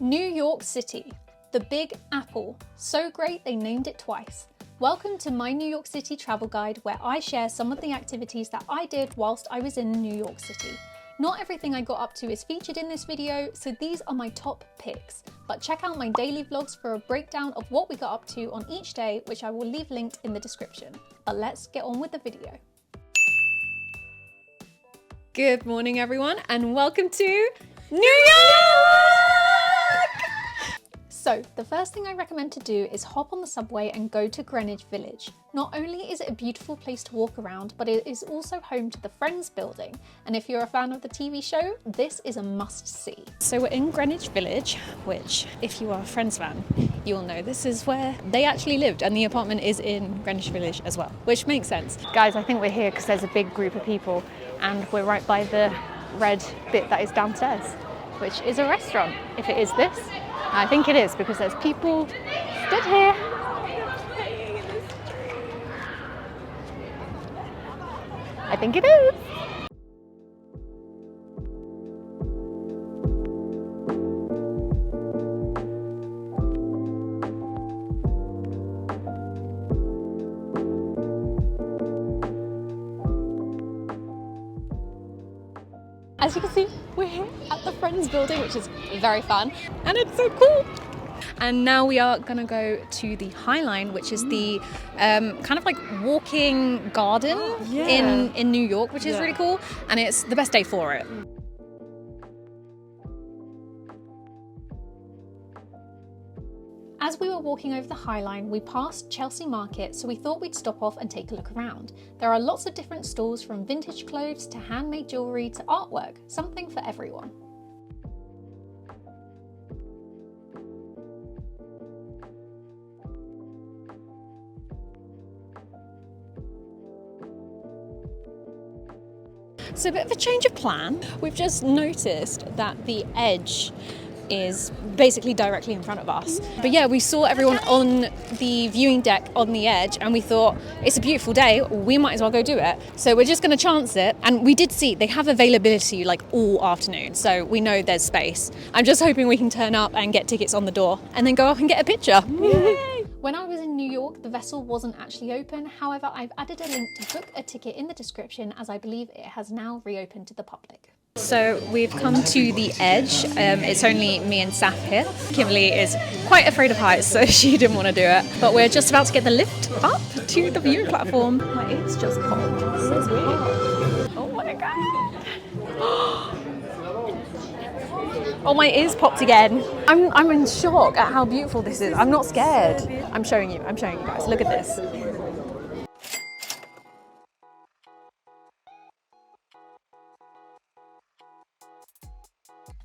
New York City, the Big Apple, so great they named it twice. Welcome to my New York City travel guide, where I share some of the activities that I did whilst I was in New York City. Not everything I got up to is featured in this video, so these are my top picks. But check out my daily vlogs for a breakdown of what we got up to on each day, which I will leave linked in the description. But let's get on with the video. Good morning everyone, and welcome to New York! So, the first thing I recommend to do is hop on the subway and go to Greenwich Village. Not only is it a beautiful place to walk around, but it is also home to the Friends building. And if you're a fan of the TV show, this is a must-see. So we're in Greenwich Village, which, if you are a Friends fan, you'll know this is where they actually lived, and the apartment is in Greenwich Village as well, which makes sense. Guys, I think we're here because there's a big group of people, and we're right by the red bit that is downstairs, which is a restaurant, if it is this. I think it is, because there's people stood here. I think it is. As you can see, we're here at the Friends building, which is very fun, and it's so cool. And now we are gonna go to the Highline, which is the kind of like walking garden in New York, which is really cool, and it's the best day for it. As we were walking over the Highline, we passed Chelsea Market, so we thought we'd stop off and take a look around. There are lots of different stalls, from vintage clothes to handmade jewellery to artwork, something for everyone. So a bit of a change of plan. We've just noticed that the edge is basically directly in front of us. But yeah, we saw everyone on the viewing deck on the edge, and we thought, it's a beautiful day, we might as well go do it. So we're just gonna chance it. And we did see they have availability like all afternoon, so we know there's space. I'm just hoping we can turn up and get tickets on the door and then go up and get a picture. Yay! When I was in New York, the vessel wasn't actually open. However, I've added a link to book a ticket in the description, as I believe it has now reopened to the public. So we've come to the edge. It's only me and Saf here. Kimberly is quite afraid of heights, so she didn't want to do it. But we're just about to get the lift up to the viewing platform. My ears just popped. This is weird. Oh my god. Oh, my ears popped again. I'm in shock at how beautiful this is. I'm not scared. I'm showing you guys. Look at this.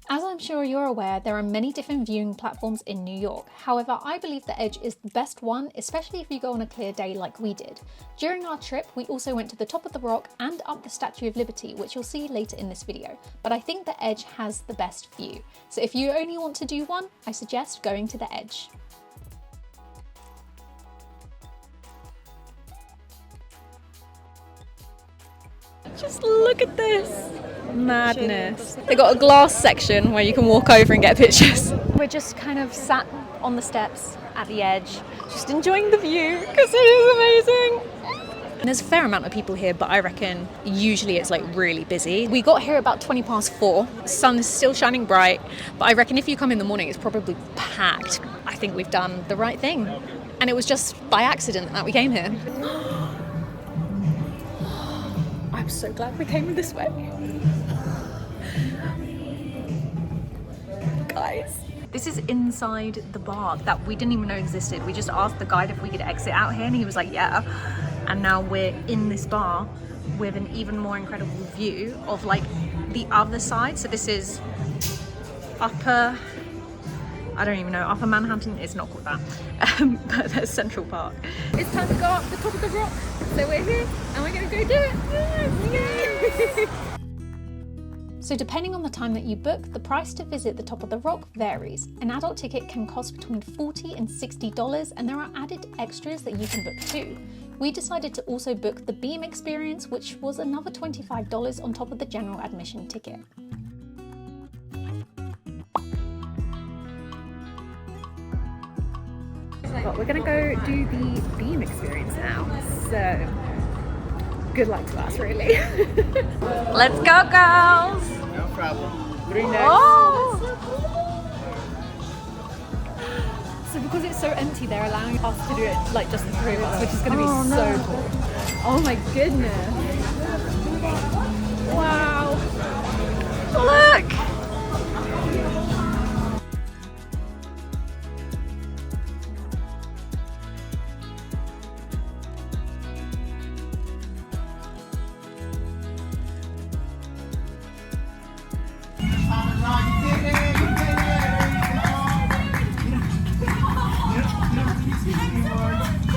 As I'm sure you're aware, there are many different viewing platforms in New York. However, I believe the Edge is the best one, especially if you go on a clear day like we did. During our trip, we also went to the top of the rock and up the Statue of Liberty, which you'll see later in this video. But I think the Edge has the best view. So if you only want to do one, I suggest going to the Edge. Just look at this. Madness. They got a glass section where you can walk over and get pictures. We're just kind of sat on the steps at the edge, just enjoying the view because it is amazing. And there's a fair amount of people here, but I reckon usually it's like really busy. We got here about 4:20. The sun is still shining bright, but I reckon if you come in the morning, it's probably packed. I think we've done the right thing. And it was just by accident that we came here. I'm so glad we came this way. Guys, this is inside the bar that we didn't even know existed. We just asked the guide if we could exit out here, and he was like, yeah. And now we're in this bar with an even more incredible view of like the other side. So this is upper, I don't even know, upper Manhattan. It's not called that, but there's Central Park. It's time to go up the top of the rock. So we're here and we're gonna go do it. Yes. So depending on the time that you book, the price to visit the top of the rock varies. An adult ticket can cost between $40 and $60, and there are added extras that you can book too. We decided to also book the Beam experience, which was another $25 on top of the general admission ticket. But we're gonna go do the beam experience now. So good luck to us, really. Let's go, girls! No problem. 3 next. Oh! So because it's so empty, they're allowing us to do it like just the three of us, which is gonna be so cool. Oh my goodness. Wow. Look!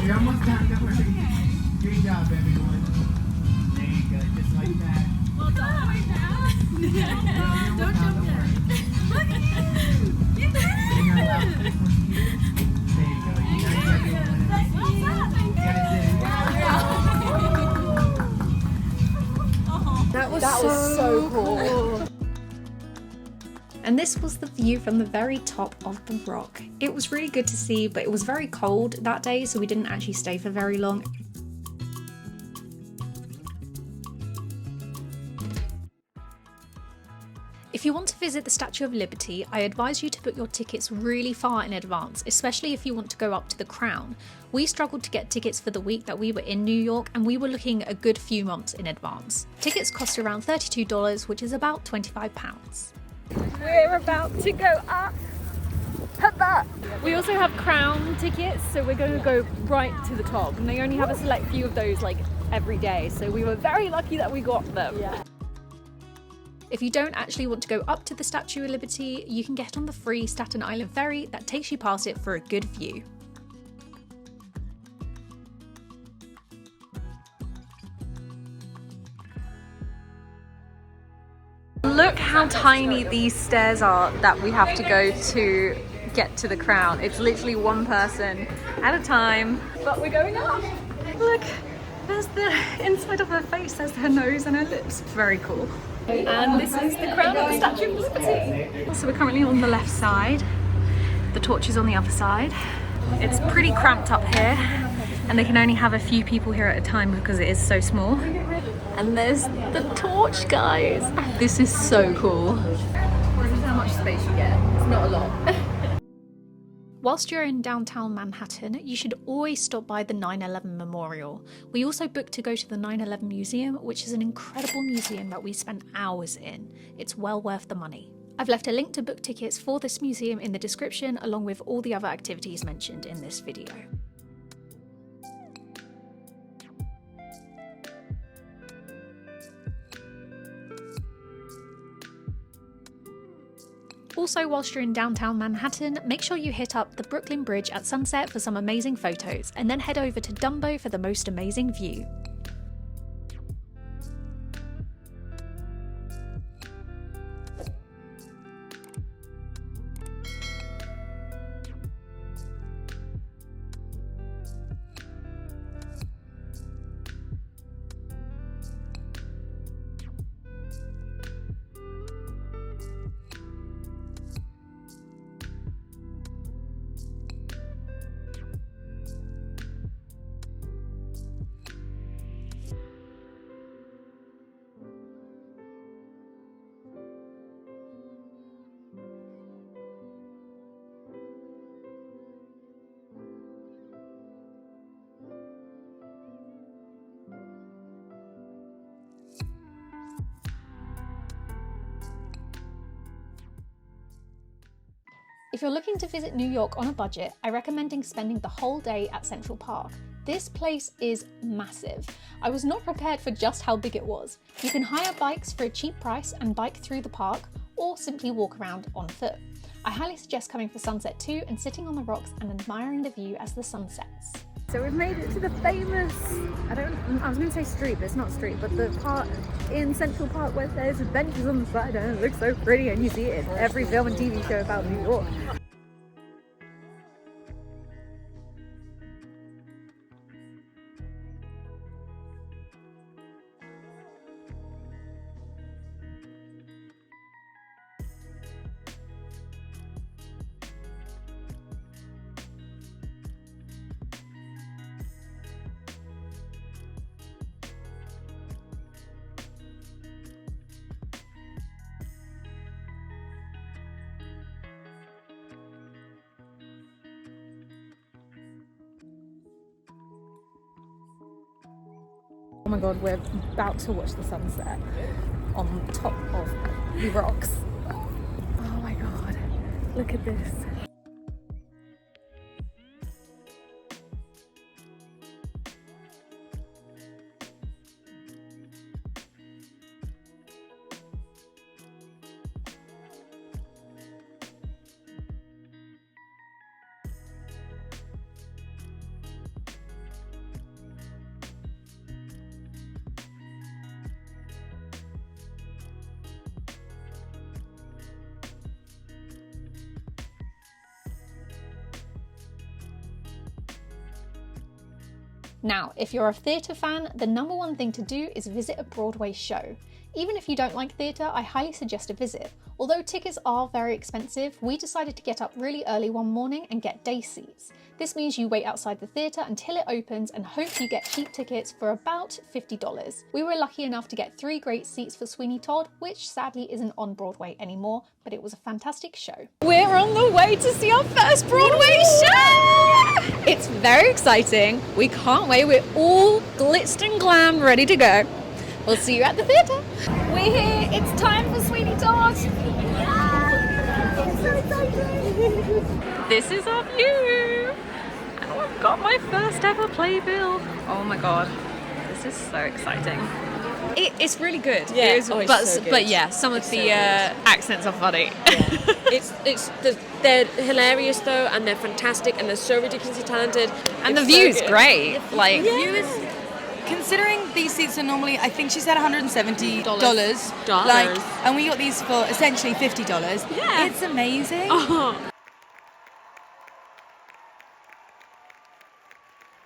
You're almost done. Don't worry. Great job, everyone. There you go, just like that. Well done. Don't jump yet. You did it! There you go. You guys got your one. You guys did it. That was so cool. And this was the view from the very top of the rock. It was really good to see, but it was very cold that day, so we didn't actually stay for very long. If you want to visit the Statue of Liberty, I advise you to book your tickets really far in advance, especially if you want to go up to the Crown. We struggled to get tickets for the week that we were in New York, and we were looking a good few months in advance. Tickets cost around $32, which is about £25. We're about to go up. We also have Crown tickets, so we're going to go right to the top, and they only have a select few of those like every day, so we were very lucky that we got them. Yeah. If you don't actually want to go up to the Statue of Liberty, you can get on the free Staten Island ferry that takes you past it for a good view. Look how tiny these stairs are that we have to go to get to the Crown. It's literally one person at a time. But we're going up. Look, there's the inside of her face, there's her nose and her lips. Very cool. And this is the Crown of the Statue of Liberty. So we're currently on the left side. The torch is on the other side. It's pretty cramped up here, and they can only have a few people here at a time because it is so small. And there's the torch, guys. This is so cool. This is how much space you get. It's not a lot. Whilst you're in downtown Manhattan, you should always stop by the 9/11 Memorial. We also booked to go to the 9/11 Museum, which is an incredible museum that we spent hours in. It's well worth the money. I've left a link to book tickets for this museum in the description, along with all the other activities mentioned in this video. Also, whilst you're in downtown Manhattan, make sure you hit up the Brooklyn Bridge at sunset for some amazing photos, and then head over to Dumbo for the most amazing view. If you're looking to visit New York on a budget, I recommend spending the whole day at Central Park. This place is massive. I was not prepared for just how big it was. You can hire bikes for a cheap price and bike through the park, or simply walk around on foot. I highly suggest coming for sunset too and sitting on the rocks and admiring the view as the sun sets. So we've made it to the famous, I was going to say street, but it's not street, but the part in Central Park where there's benches on the side and it looks so pretty, and you see it in every film and TV show about New York. Oh my god, we're about to watch the sunset on top of the rocks. Oh my god, look at this. Now, if you're a theatre fan, the number one thing to do is visit a Broadway show. Even if you don't like theatre, I highly suggest a visit. Although tickets are very expensive, we decided to get up really early one morning and get day seats. This means you wait outside the theatre until it opens and hope you get cheap tickets for about $50. We were lucky enough to get 3 great seats for Sweeny Todd, which sadly isn't on Broadway anymore, but it was a fantastic show. We're on the way to see our first Broadway show! It's very exciting. We can't wait. We're all glitzed and glam, ready to go. We'll see you at the theatre. We're here. It's time for Sweeny Todd. It's so exciting. This is our view. And I've got my first ever playbill. Oh my god. This is so exciting. It's really good. Yeah. It is, Oh, it's but, so good. but yeah, some of the accents are funny. They're hilarious though, and they're fantastic, and they're so ridiculously talented. And the It's so view's good. great. Like, Considering these seats are normally, I think she said $170. Dollars. Like, and we got these for essentially $50. Yeah. It's amazing.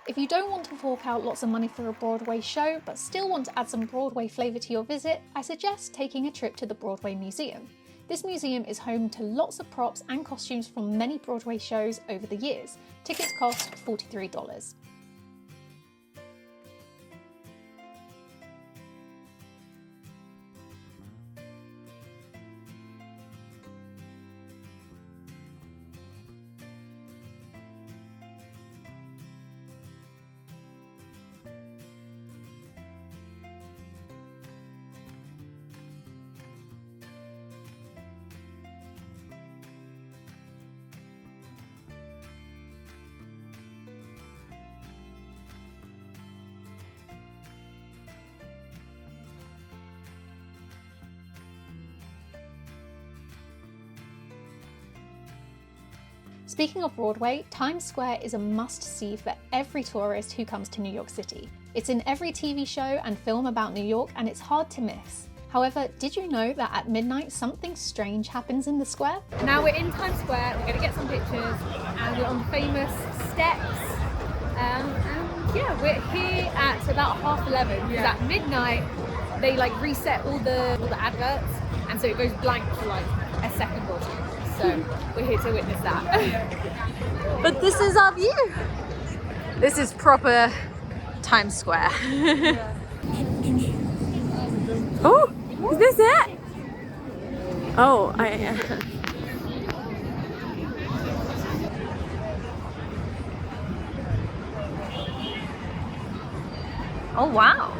if you don't want to fork out lots of money for a Broadway show, but still want to add some Broadway flavour to your visit, I suggest taking a trip to the Broadway Museum. This museum is home to lots of props and costumes from many Broadway shows over the years. Tickets cost $43. Speaking of Broadway, Times Square is a must-see for every tourist who comes to New York City. It's in every TV show and film about New York, and it's hard to miss. However, did you know that at midnight something strange happens in the square? Now we're in Times Square, we're going to get some pictures, and we're on the famous steps. And yeah, we're here at about 11:30, because at midnight they like reset all the adverts, and so it goes blank for like a second or two. So we're here to witness that. But this is our view. This is proper Times Square. Oh, is this it? Oh, Oh wow.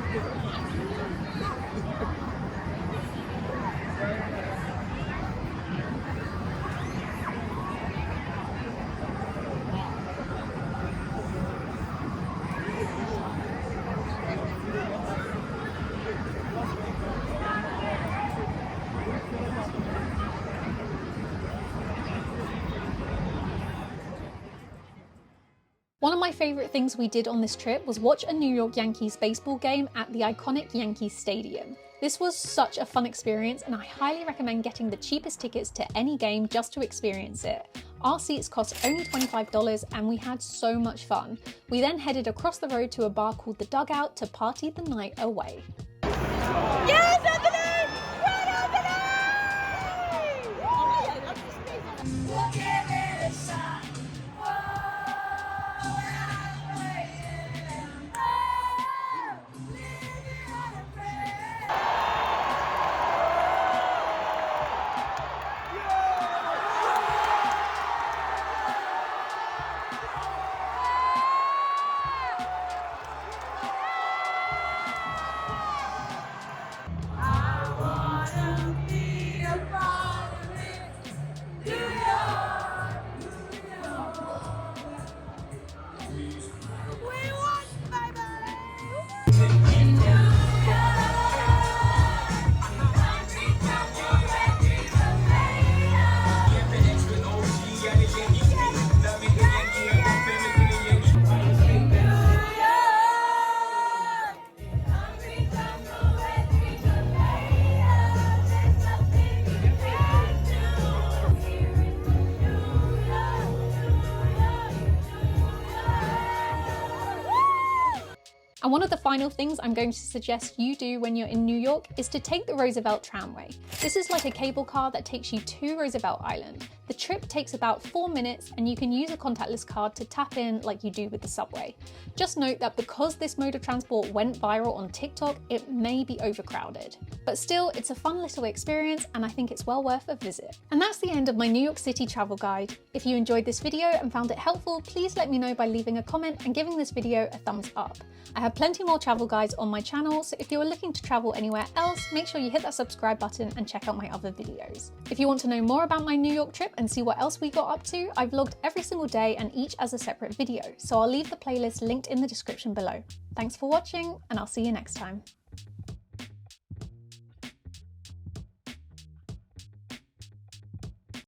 One of my favourite things we did on this trip was watch a New York Yankees baseball game at the iconic Yankees Stadium. This was such a fun experience, and I highly recommend getting the cheapest tickets to any game just to experience it. Our seats cost only $25 and we had so much fun. We then headed across the road to a bar called the Dugout to party the night away. Yes, Anthony! Great Anthony! Oh my God, that's amazing. We'll give it a shot. And one of the final things I'm going to suggest you do when you're in New York is to take the Roosevelt Tramway. This is like a cable car that takes you to Roosevelt Island. The trip takes about 4 minutes and you can use a contactless card to tap in like you do with the subway. Just note that because this mode of transport went viral on TikTok, it may be overcrowded. But still, it's a fun little experience and I think it's well worth a visit. And that's the end of my New York City travel guide. If you enjoyed this video and found it helpful, please let me know by leaving a comment and giving this video a thumbs up. I have plenty more travel guides on my channel, so if you're looking to travel anywhere else, make sure you hit that subscribe button and check out my other videos. If you want to know more about my New York trip and see what else we got up to, I vlogged every single day and each as a separate video, so I'll leave the playlist linked in the description below. Thanks for watching, and I'll see you next time.